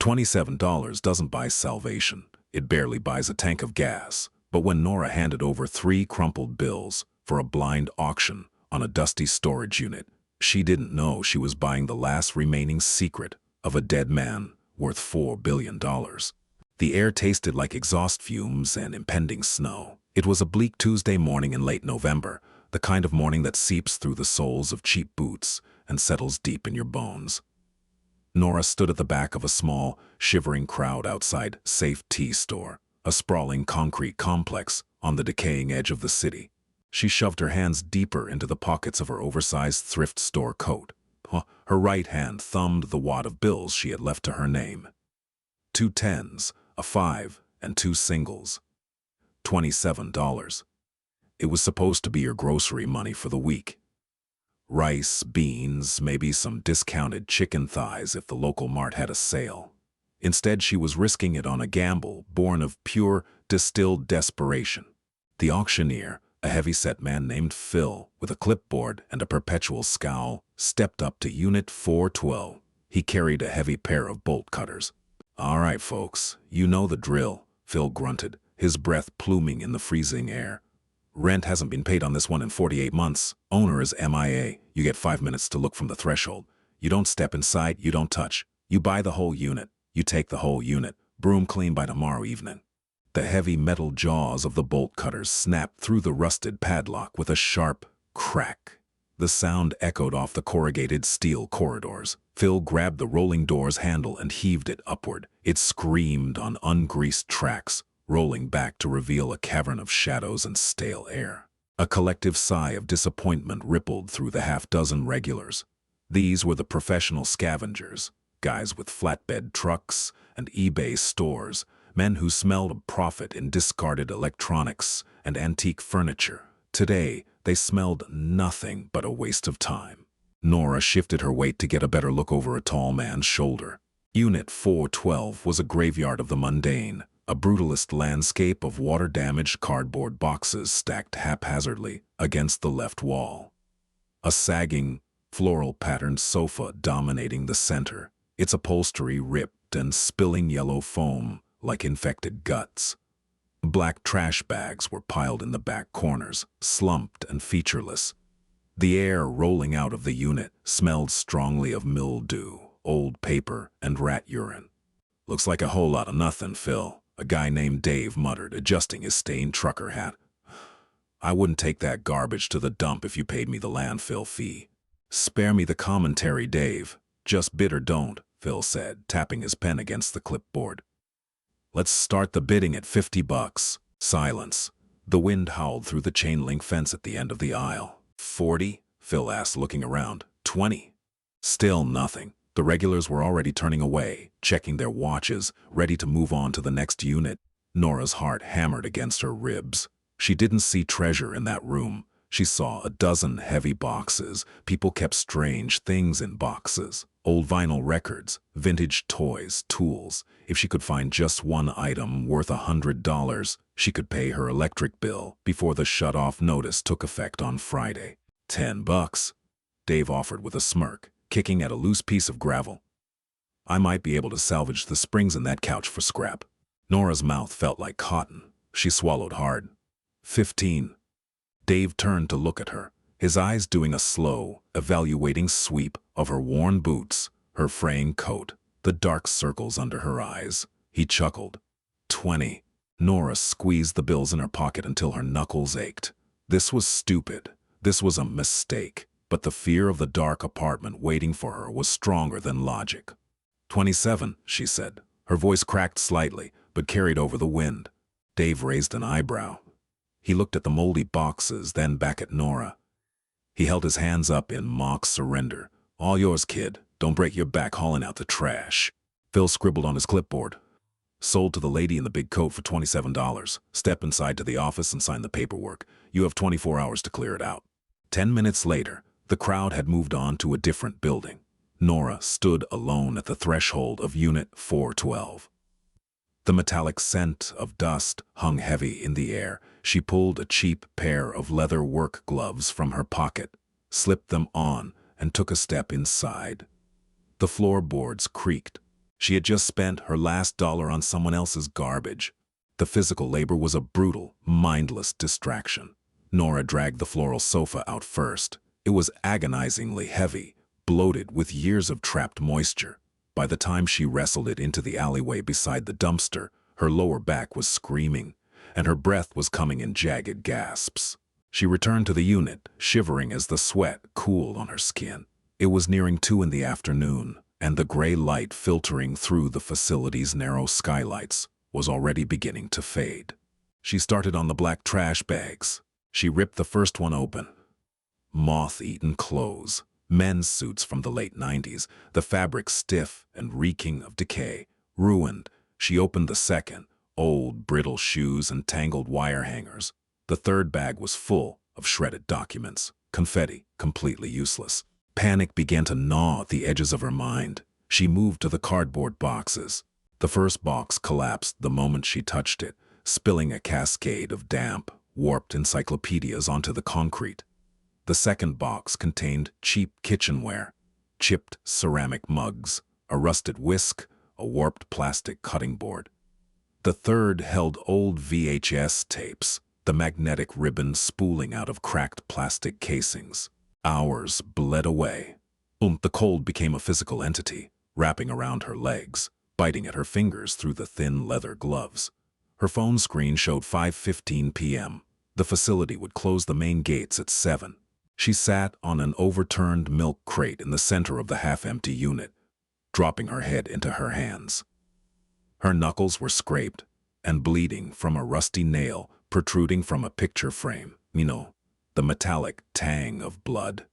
$27 doesn't buy salvation. It barely buys a tank of gas. But when Nora handed over 3 crumpled bills for a blind auction on a dusty storage unit, she didn't know she was buying the last remaining secret of a dead man worth $4 billion. The air tasted like exhaust fumes and impending snow. It was a bleak Tuesday morning in late November, the kind of morning that seeps through the soles of cheap boots and settles deep in your bones. Nora stood at the back of a small, shivering crowd outside Safe Tea Store, a sprawling concrete complex on the decaying edge of the city. She shoved her hands deeper into the pockets of her oversized thrift store coat. Her right hand thumbed the wad of bills she had left to her name. 2 tens, a 5, and 2 singles. $27. It was supposed to be her grocery money for the week. Rice, beans, maybe some discounted chicken thighs if the local mart had a sale. Instead, she was risking it on a gamble born of pure, distilled desperation. The auctioneer, a heavy-set man named Phil, with a clipboard and a perpetual scowl, stepped up to Unit 412. He carried a heavy pair of bolt cutters. "All right, folks, you know the drill," Phil grunted, his breath pluming in the freezing air. "Rent hasn't been paid on this one in 48 months. Owner is MIA. You get 5 minutes to look from the threshold. You don't step inside, you don't touch. You buy the whole unit. You take the whole unit. Broom clean by tomorrow evening." The heavy metal jaws of the bolt cutters snapped through the rusted padlock with a sharp crack. The sound echoed off the corrugated steel corridors. Phil grabbed the rolling door's handle and heaved it upward. It screamed on ungreased tracks, rolling back to reveal a cavern of shadows and stale air. A collective sigh of disappointment rippled through the half-dozen regulars. These were the professional scavengers, guys with flatbed trucks and eBay stores, men who smelled of profit in discarded electronics and antique furniture. Today, they smelled nothing but a waste of time. Nora shifted her weight to get a better look over a tall man's shoulder. Unit 412 was a graveyard of the mundane, a brutalist landscape of water-damaged cardboard boxes stacked haphazardly against the left wall. A sagging, floral-patterned sofa dominating the center, its upholstery ripped and spilling yellow foam like infected guts. Black trash bags were piled in the back corners, slumped and featureless. The air rolling out of the unit smelled strongly of mildew, old paper, and rat urine. "Looks like a whole lot of nothing, Phil," a guy named Dave muttered, adjusting his stained trucker hat. "I wouldn't take that garbage to the dump if you paid me the landfill fee." "Spare me the commentary, Dave. Just bid or don't," Phil said, tapping his pen against the clipboard. "Let's start the bidding at $50. Silence. The wind howled through the chain-link fence at the end of the aisle. 40? Phil asked, looking around. 20? Still nothing. The regulars were already turning away, checking their watches, ready to move on to the next unit. Nora's heart hammered against her ribs. She didn't see treasure in that room. She saw a dozen heavy boxes. People kept strange things in boxes. Old vinyl records, vintage toys, tools. If she could find just one item worth $100, she could pay her electric bill before the shut-off notice took effect on Friday. $10, Dave offered with a smirk, kicking at a loose piece of gravel. "I might be able to salvage the springs in that couch for scrap." Nora's mouth felt like cotton. She swallowed hard. 15. Dave turned to look at her, his eyes doing a slow, evaluating sweep of her worn boots, her fraying coat, the dark circles under her eyes. He chuckled. 20. Nora squeezed the bills in her pocket until her knuckles ached. This was stupid. This was a mistake. But the fear of the dark apartment waiting for her was stronger than logic. 27, she said. Her voice cracked slightly, but carried over the wind. Dave raised an eyebrow. He looked at the moldy boxes, then back at Nora. He held his hands up in mock surrender. "All yours, kid. Don't break your back hauling out the trash." Phil scribbled on his clipboard. "Sold to the lady in the big coat for $27. Step inside to the office and sign the paperwork. You have 24 hours to clear it out." 10 minutes later, the crowd had moved on to a different building. Nora stood alone at the threshold of Unit 412. The metallic scent of dust hung heavy in the air. She pulled a cheap pair of leather work gloves from her pocket, slipped them on, and took a step inside. The floorboards creaked. She had just spent her last dollar on someone else's garbage. The physical labor was a brutal, mindless distraction. Nora dragged the floral sofa out first. It was agonizingly heavy, bloated with years of trapped moisture. By the time she wrestled it into the alleyway beside the dumpster, her lower back was screaming, and her breath was coming in jagged gasps. She returned to the unit, shivering as the sweat cooled on her skin. It was nearing 2 in the afternoon, and the gray light filtering through the facility's narrow skylights was already beginning to fade. She started on the black trash bags. She ripped the first one open. Moth-eaten clothes, men's suits from the late 90s, the fabric stiff and reeking of decay, ruined. She opened the second, old, brittle shoes and tangled wire hangers. The third bag was full of shredded documents, confetti, completely useless. Panic began to gnaw at the edges of her mind. She moved to the cardboard boxes. The first box collapsed the moment she touched it, spilling a cascade of damp, warped encyclopedias onto the concrete. The second box contained cheap kitchenware, chipped ceramic mugs, a rusted whisk, a warped plastic cutting board. The third held old VHS tapes, the magnetic ribbon spooling out of cracked plastic casings. Hours bled away. The cold became a physical entity, wrapping around her legs, biting at her fingers through the thin leather gloves. Her phone screen showed 5:15 p.m. The facility would close the main gates at 7. She sat on an overturned milk crate in the center of the half-empty unit, dropping her head into her hands. Her knuckles were scraped and bleeding from a rusty nail protruding from a picture frame. The metallic tang of blood,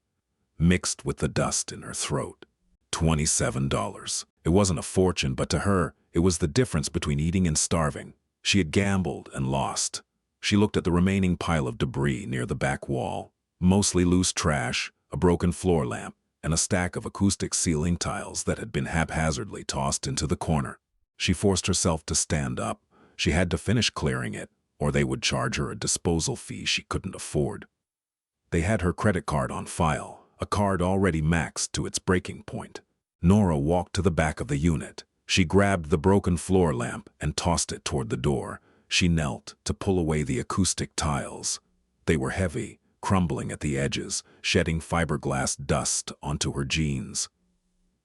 mixed with the dust in her throat. $27. It wasn't a fortune, but to her, it was the difference between eating and starving. She had gambled and lost. She looked at the remaining pile of debris near the back wall, mostly loose trash, a broken floor lamp, and a stack of acoustic ceiling tiles that had been haphazardly tossed into the corner. She forced herself to stand up. She had to finish clearing it, or they would charge her a disposal fee she couldn't afford. They had her credit card on file, a card already maxed to its breaking point. Nora walked to the back of the unit. She grabbed the broken floor lamp and tossed it toward the door. She knelt to pull away the acoustic tiles. They were heavy, crumbling at the edges, shedding fiberglass dust onto her jeans.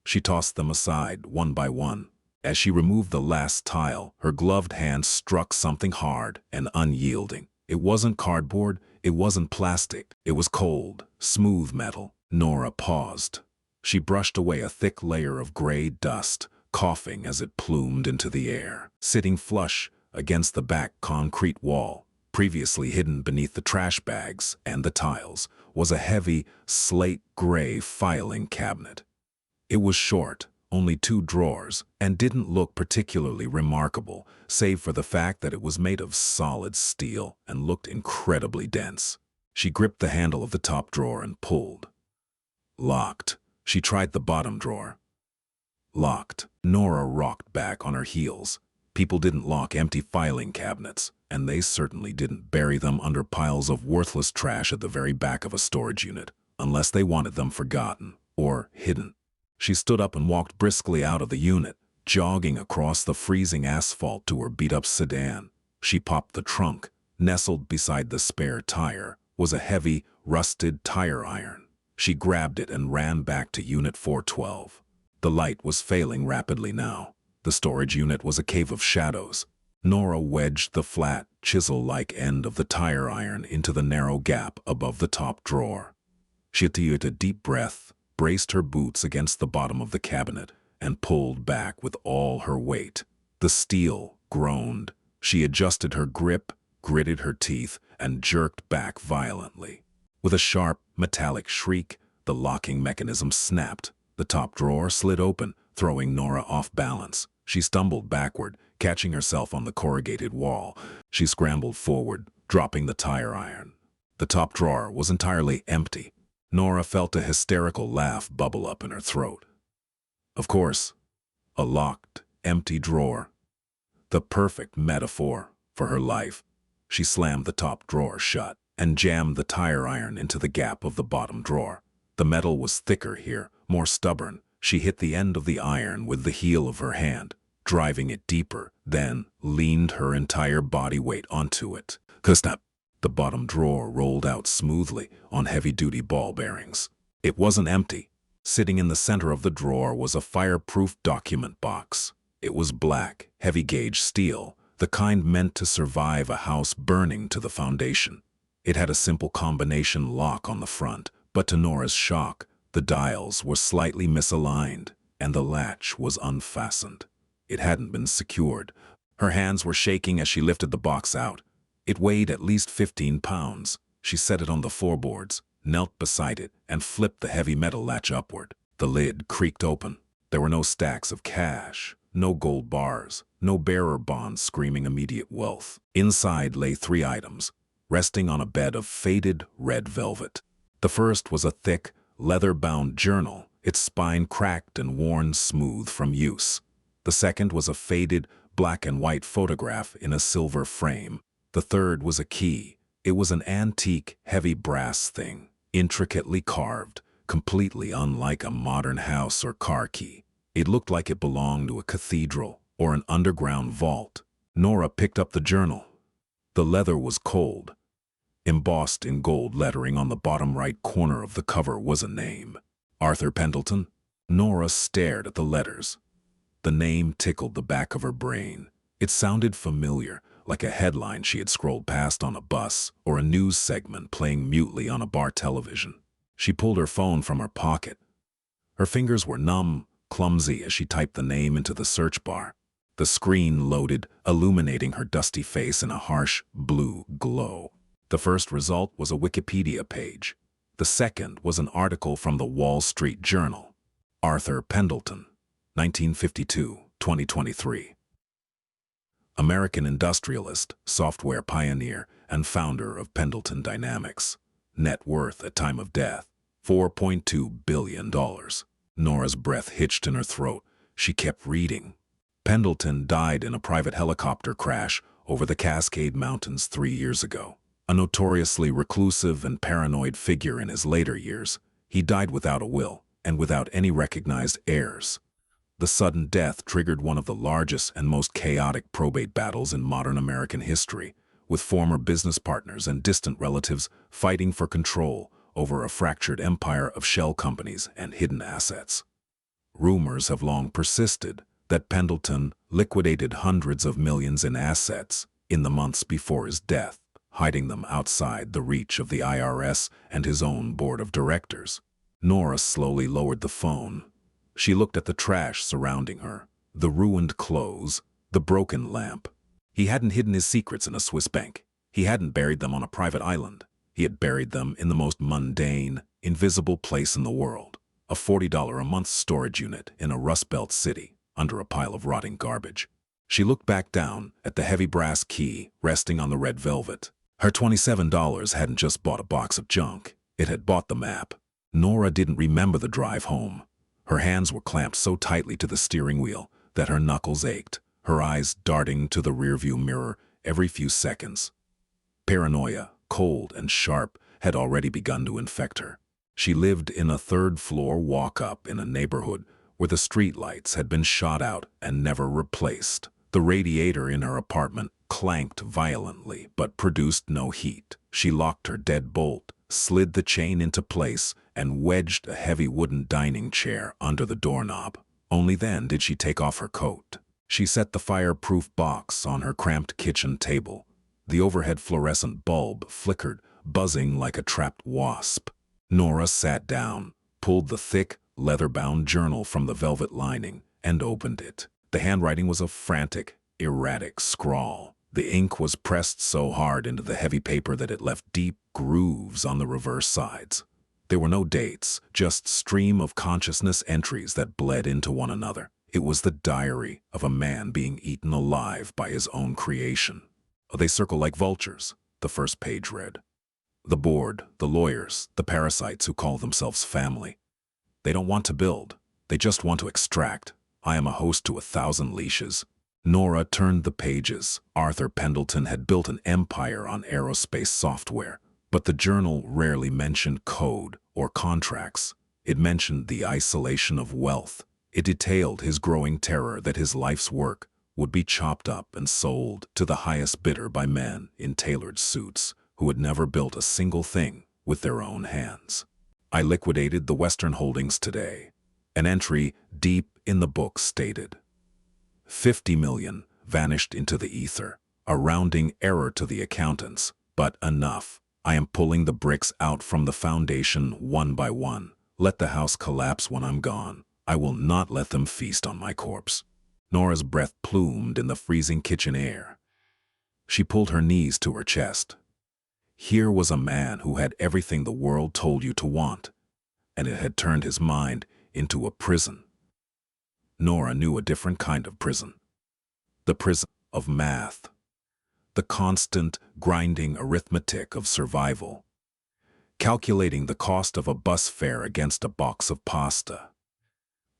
She tossed them aside, one by one. As she removed the last tile, her gloved hand struck something hard and unyielding. It wasn't cardboard, it wasn't plastic. It was cold, smooth metal. Nora paused. She brushed away a thick layer of gray dust, coughing as it plumed into the air. Sitting flush against the back concrete wall, previously hidden beneath the trash bags and the tiles, was a heavy, slate-gray filing cabinet. It was short, only 2 drawers, and didn't look particularly remarkable, save for the fact that it was made of solid steel and looked incredibly dense. She gripped the handle of the top drawer and pulled. Locked. She tried the bottom drawer. Locked. Nora rocked back on her heels. People didn't lock empty filing cabinets, and they certainly didn't bury them under piles of worthless trash at the very back of a storage unit, unless they wanted them forgotten or hidden. She stood up and walked briskly out of the unit, jogging across the freezing asphalt to her beat-up sedan. She popped the trunk. Nestled beside the spare tire was a heavy, rusted tire iron. She grabbed it and ran back to Unit 412. The light was failing rapidly now. The storage unit was a cave of shadows. Nora wedged the flat, chisel-like end of the tire iron into the narrow gap above the top drawer. She took a deep breath, braced her boots against the bottom of the cabinet, and pulled back with all her weight. The steel groaned. She adjusted her grip, gritted her teeth, and jerked back violently. With a sharp, metallic shriek, the locking mechanism snapped. The top drawer slid open, throwing Nora off balance. She stumbled backward, catching herself on the corrugated wall. She scrambled forward, dropping the tire iron. The top drawer was entirely empty. Nora felt a hysterical laugh bubble up in her throat. Of course, a locked, empty drawer. The perfect metaphor for her life. She slammed the top drawer shut and jammed the tire iron into the gap of the bottom drawer. The metal was thicker here, more stubborn. She hit the end of the iron with the heel of her hand, driving it deeper, then leaned her entire body weight onto it. Snap! The bottom drawer rolled out smoothly on heavy-duty ball bearings. It wasn't empty. Sitting in the center of the drawer was a fireproof document box. It was black, heavy-gauge steel, the kind meant to survive a house burning to the foundation. It had a simple combination lock on the front, but to Nora's shock, the dials were slightly misaligned, and the latch was unfastened. It hadn't been secured. Her hands were shaking as she lifted the box out. It weighed at least 15 pounds. She set it on the floorboards, knelt beside it, and flipped the heavy metal latch upward. The lid creaked open. There were no stacks of cash, no gold bars, no bearer bonds screaming immediate wealth. Inside lay 3 items, resting on a bed of faded red velvet. The first was a thick, leather-bound journal, its spine cracked and worn smooth from use. The second was a faded, black and white photograph in a silver frame. The third was a key. It was an antique, heavy brass thing, intricately carved, completely unlike a modern house or car key. It looked like it belonged to a cathedral or an underground vault. Nora picked up the journal. The leather was cold. Embossed in gold lettering on the bottom right corner of the cover was a name. Arthur Pendleton. Nora stared at the letters. The name tickled the back of her brain. It sounded familiar, like a headline she had scrolled past on a bus or a news segment playing mutely on a bar television. She pulled her phone from her pocket. Her fingers were numb, clumsy as she typed the name into the search bar. The screen loaded, illuminating her dusty face in a harsh blue glow. The first result was a Wikipedia page. The second was an article from the Wall Street Journal. Arthur Pendleton, 1952-2023. American industrialist, software pioneer, and founder of Pendleton Dynamics. Net worth at time of death, $4.2 billion. Nora's breath hitched in her throat. She kept reading. Pendleton died in a private helicopter crash over the Cascade Mountains 3 years ago. A notoriously reclusive and paranoid figure in his later years, he died without a will and without any recognized heirs. The sudden death triggered one of the largest and most chaotic probate battles in modern American history, with former business partners and distant relatives fighting for control over a fractured empire of shell companies and hidden assets. Rumors have long persisted that Pendleton liquidated hundreds of millions in assets in the months before his death, hiding them outside the reach of the IRS and his own board of directors. Nora slowly lowered the phone. She looked at the trash surrounding her, the ruined clothes, the broken lamp. He hadn't hidden his secrets in a Swiss bank. He hadn't buried them on a private island. He had buried them in the most mundane, invisible place in the world, a $40 a month storage unit in a Rust Belt city under a pile of rotting garbage. She looked back down at the heavy brass key resting on the red velvet. Her $27 hadn't just bought a box of junk. It had bought the map. Nora didn't remember the drive home. Her hands were clamped so tightly to the steering wheel that her knuckles ached, her eyes darting to the rearview mirror every few seconds. Paranoia, cold and sharp, had already begun to infect her. She lived in a third-floor walk-up in a neighborhood where the streetlights had been shot out and never replaced. The radiator in her apartment clanked violently but produced no heat. She locked her deadbolt, slid the chain into place, and wedged a heavy wooden dining chair under the doorknob. Only then did she take off her coat. She set the fireproof box on her cramped kitchen table. The overhead fluorescent bulb flickered, buzzing like a trapped wasp. Nora sat down, pulled the thick, leather-bound journal from the velvet lining, and opened it. The handwriting was a frantic, erratic scrawl. The ink was pressed so hard into the heavy paper that it left deep grooves on the reverse sides. There were no dates, just stream of consciousness entries that bled into one another. It was the diary of a man being eaten alive by his own creation. They circle like vultures, the first page read. The board, the lawyers, the parasites who call themselves family. They don't want to build, they just want to extract. I am a host to 1,000 leashes. Nora turned the pages. Arthur Pendleton had built an empire on aerospace software, but the journal rarely mentioned code or contracts. It mentioned the isolation of wealth. It detailed his growing terror that his life's work would be chopped up and sold to the highest bidder by men in tailored suits who had never built a single thing with their own hands. I liquidated the Western holdings today. An entry deep in the book stated, 50 million vanished into the ether, a rounding error to the accountants, but enough. I am pulling the bricks out from the foundation one by one. Let the house collapse when I'm gone. I will not let them feast on my corpse. Nora's breath plumed in the freezing kitchen air. She pulled her knees to her chest. Here was a man who had everything the world told you to want, and it had turned his mind into a prison. Nora knew a different kind of prison. The prison of math. The constant, grinding arithmetic of survival. Calculating the cost of a bus fare against a box of pasta.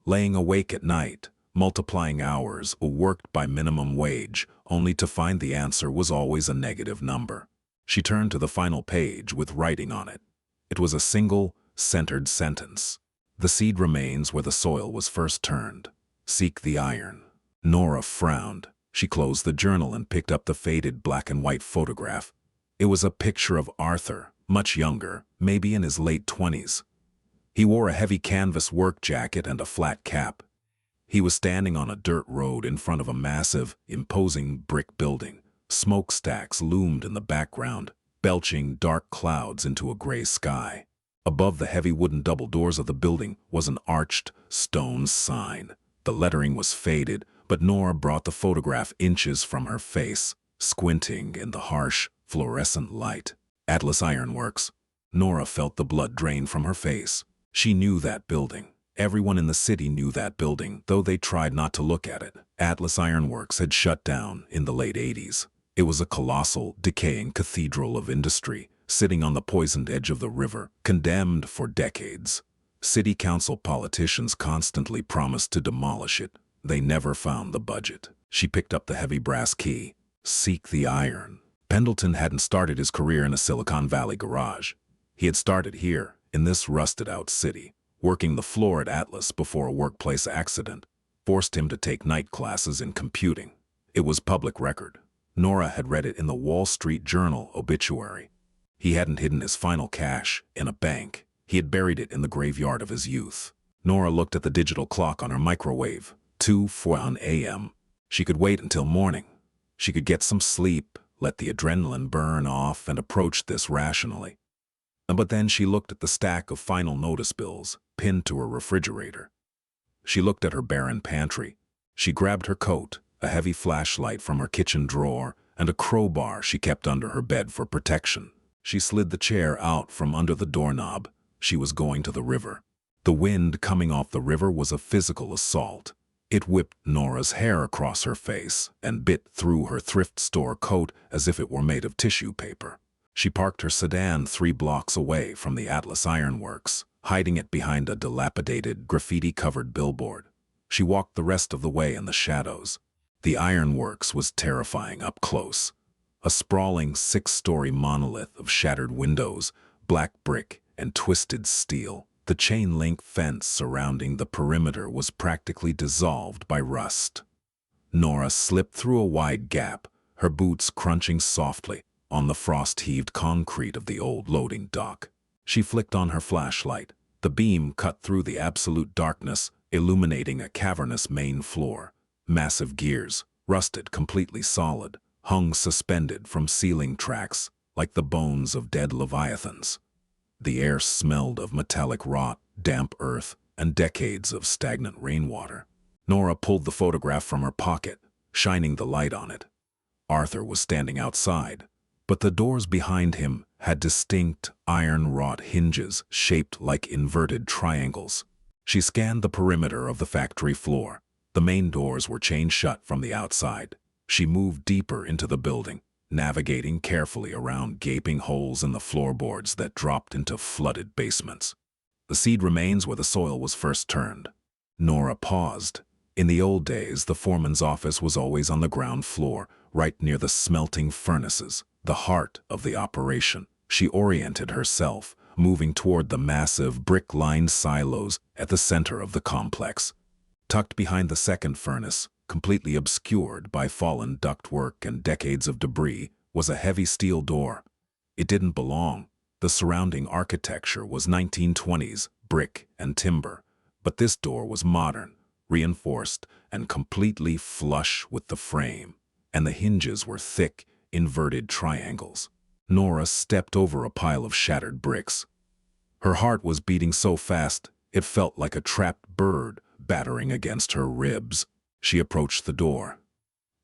Laying awake at night, multiplying hours worked by minimum wage, only to find the answer was always a negative number. She turned to the final page with writing on it. It was a single, centered sentence. The seed remains where the soil was first turned. Seek the iron. Nora frowned. She closed the journal and picked up the faded black and white photograph. It was a picture of Arthur, much younger, maybe in his late 20s. He wore a heavy canvas work jacket and a flat cap. He was standing on a dirt road in front of a massive, imposing brick building. Smokestacks loomed in the background, belching dark clouds into a gray sky. Above the heavy wooden double doors of the building was an arched stone sign. The lettering was faded, but Nora brought the photograph inches from her face, squinting in the harsh, fluorescent light. Atlas Iron Works. Nora felt the blood drain from her face. She knew that building. Everyone in the city knew that building, though they tried not to look at it. Atlas Iron Works had shut down in the late 80s. It was a colossal, decaying cathedral of industry, sitting on the poisoned edge of the river, condemned for decades. City council politicians constantly promised to demolish it. They never found the budget. She picked up the heavy brass key. Seek the iron. Pendleton hadn't started his career in a Silicon Valley garage. He had started here, in this rusted-out city. Working the floor at Atlas before a workplace accident forced him to take night classes in computing. It was public record. Nora had read it in the Wall Street Journal obituary. He hadn't hidden his final cash in a bank. He had buried it in the graveyard of his youth. Nora looked at the digital clock on her microwave. 2:41 a.m. She could wait until morning. She could get some sleep, let the adrenaline burn off, and approach this rationally. But then she looked at the stack of final notice bills pinned to her refrigerator. She looked at her barren pantry. She grabbed her coat, a heavy flashlight from her kitchen drawer, and a crowbar she kept under her bed for protection. She slid the chair out from under the doorknob. She was going to the river. The wind coming off the river was a physical assault. It whipped Nora's hair across her face and bit through her thrift store coat as if it were made of tissue paper. She parked her sedan 3 blocks away from the Atlas Iron Works, hiding it behind a dilapidated, graffiti-covered billboard. She walked the rest of the way in the shadows. The Iron Works was terrifying up close. A sprawling 6-story monolith of shattered windows, black brick, and twisted steel. The chain-link fence surrounding the perimeter was practically dissolved by rust. Nora slipped through a wide gap, her boots crunching softly on the frost-heaved concrete of the old loading dock. She flicked on her flashlight. The beam cut through the absolute darkness, illuminating a cavernous main floor. Massive gears, rusted completely solid, hung suspended from ceiling tracks like the bones of dead leviathans. The air smelled of metallic rot, damp earth, and decades of stagnant rainwater. Nora pulled the photograph from her pocket, shining the light on it. Arthur was standing outside, but the doors behind him had distinct iron-wrought hinges shaped like inverted triangles. She scanned the perimeter of the factory floor. The main doors were chained shut from the outside. She moved deeper into the building, navigating carefully around gaping holes in the floorboards that dropped into flooded basements. The seed remains where the soil was first turned. Nora paused. In the old days, the foreman's office was always on the ground floor, right near the smelting furnaces, the heart of the operation. She oriented herself, moving toward the massive brick-lined silos at the center of the complex. Tucked behind the second furnace, completely obscured by fallen ductwork and decades of debris, was a heavy steel door. It didn't belong. The surrounding architecture was 1920s, brick and timber, but this door was modern, reinforced, and completely flush with the frame, and the hinges were thick, inverted triangles. Nora stepped over a pile of shattered bricks. Her heart was beating so fast it felt like a trapped bird battering against her ribs. She approached the door.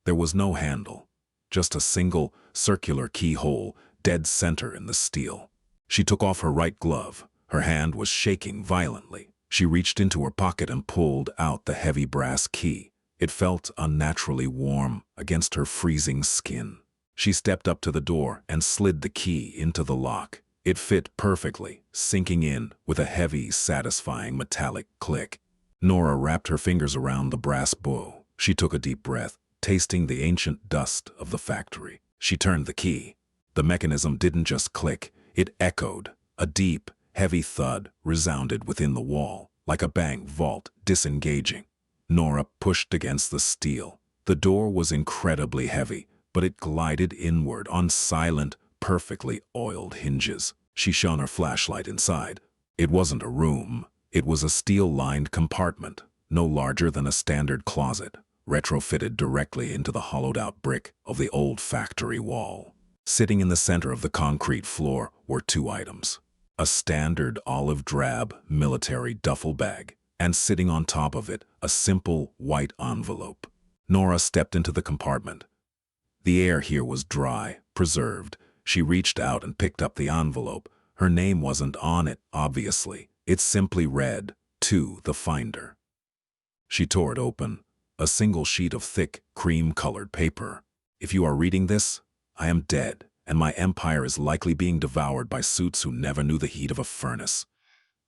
There was no handle, just a single, circular keyhole dead center in the steel. She took off her right glove. Her hand was shaking violently. She reached into her pocket and pulled out the heavy brass key. It felt unnaturally warm against her freezing skin. She stepped up to the door and slid the key into the lock. It fit perfectly, sinking in with a heavy, satisfying metallic click. Nora wrapped her fingers around the brass bow. She took a deep breath, tasting the ancient dust of the factory. She turned the key. The mechanism didn't just click, it echoed. A deep, heavy thud resounded within the wall, like a bank vault disengaging. Nora pushed against the steel. The door was incredibly heavy, but it glided inward on silent, perfectly oiled hinges. She shone her flashlight inside. It wasn't a room. It was a steel-lined compartment, no larger than a standard closet, retrofitted directly into the hollowed-out brick of the old factory wall. Sitting in the center of the concrete floor were two items: a standard olive-drab military duffel bag, and sitting on top of it, a simple white envelope. Nora stepped into the compartment. The air here was dry, preserved. She reached out and picked up the envelope. Her name wasn't on it, obviously. It simply read, "To the Finder." She tore it open, a single sheet of thick, cream-colored paper. "If you are reading this, I am dead, and my empire is likely being devoured by suits who never knew the heat of a furnace.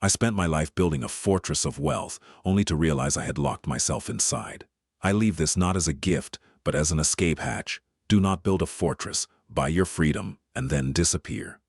I spent my life building a fortress of wealth, only to realize I had locked myself inside. I leave this not as a gift, but as an escape hatch. Do not build a fortress, buy your freedom, and then disappear.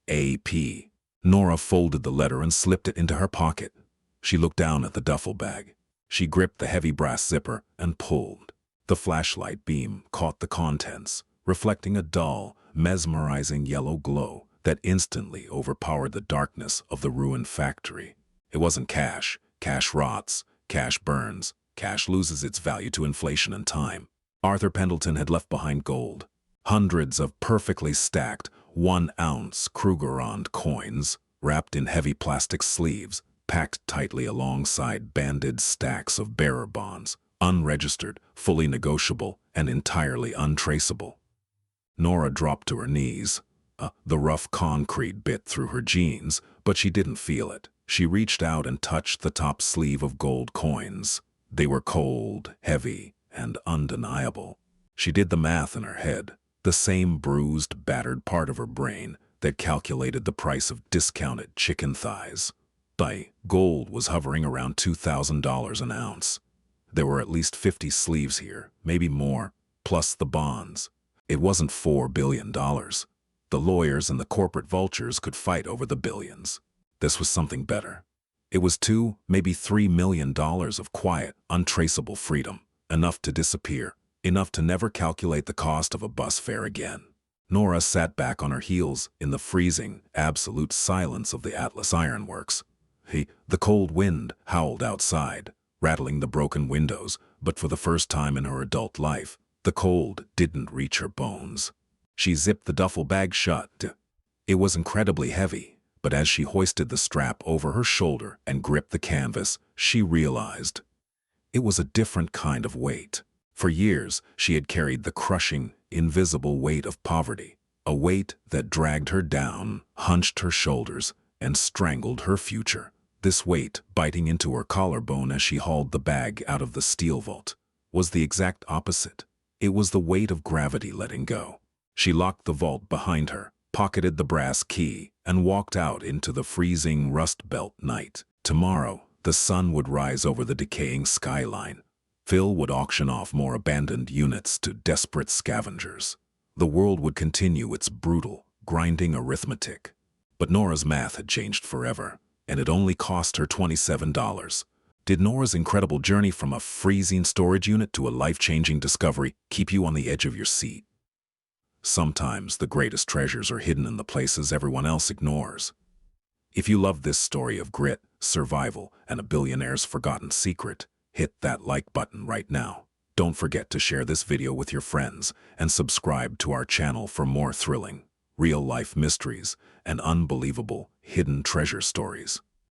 A.P." Nora folded the letter and slipped it into her pocket. She looked down at the duffel bag. She gripped the heavy brass zipper and pulled. The flashlight beam caught the contents, reflecting a dull, mesmerizing yellow glow that instantly overpowered the darkness of the ruined factory. It wasn't cash. Cash rots. Cash burns. Cash loses its value to inflation and time. Arthur Pendleton had left behind gold. Hundreds of perfectly stacked 1-ounce Krugerrand coins, wrapped in heavy plastic sleeves, packed tightly alongside banded stacks of bearer bonds, unregistered, fully negotiable, and entirely untraceable. Nora dropped to her knees. The rough concrete bit through her jeans, but she didn't feel it. She reached out and touched the top sleeve of gold coins. They were cold, heavy, and undeniable. She did the math in her head, the same bruised, battered part of her brain that calculated the price of discounted chicken thighs. Gold was hovering around $2,000 an ounce. There were at least 50 sleeves here, maybe more, plus the bonds. It wasn't $4 billion. The lawyers and the corporate vultures could fight over the billions. This was something better. It was $2, maybe $3 million of quiet, untraceable freedom, enough to disappear, enough to never calculate the cost of a bus fare again. Nora sat back on her heels in the freezing, absolute silence of the Atlas Ironworks. The cold wind howled outside, rattling the broken windows, but for the first time in her adult life, the cold didn't reach her bones. She zipped the duffel bag shut. It was incredibly heavy, but as she hoisted the strap over her shoulder and gripped the canvas, she realized it was a different kind of weight. For years, she had carried the crushing, invisible weight of poverty, a weight that dragged her down, hunched her shoulders, and strangled her future. This weight, biting into her collarbone as she hauled the bag out of the steel vault, was the exact opposite. It was the weight of gravity letting go. She locked the vault behind her, pocketed the brass key, and walked out into the freezing rust-belt night. Tomorrow, the sun would rise over the decaying skyline. Phil would auction off more abandoned units to desperate scavengers. The world would continue its brutal, grinding arithmetic. But Nora's math had changed forever, and it only cost her $27. Did Nora's incredible journey from a freezing storage unit to a life-changing discovery keep you on the edge of your seat? Sometimes the greatest treasures are hidden in the places everyone else ignores. If you love this story of grit, survival, and a billionaire's forgotten secret, hit that like button right now. Don't forget to share this video with your friends and subscribe to our channel for more thrilling, real-life mysteries and unbelievable hidden treasure stories.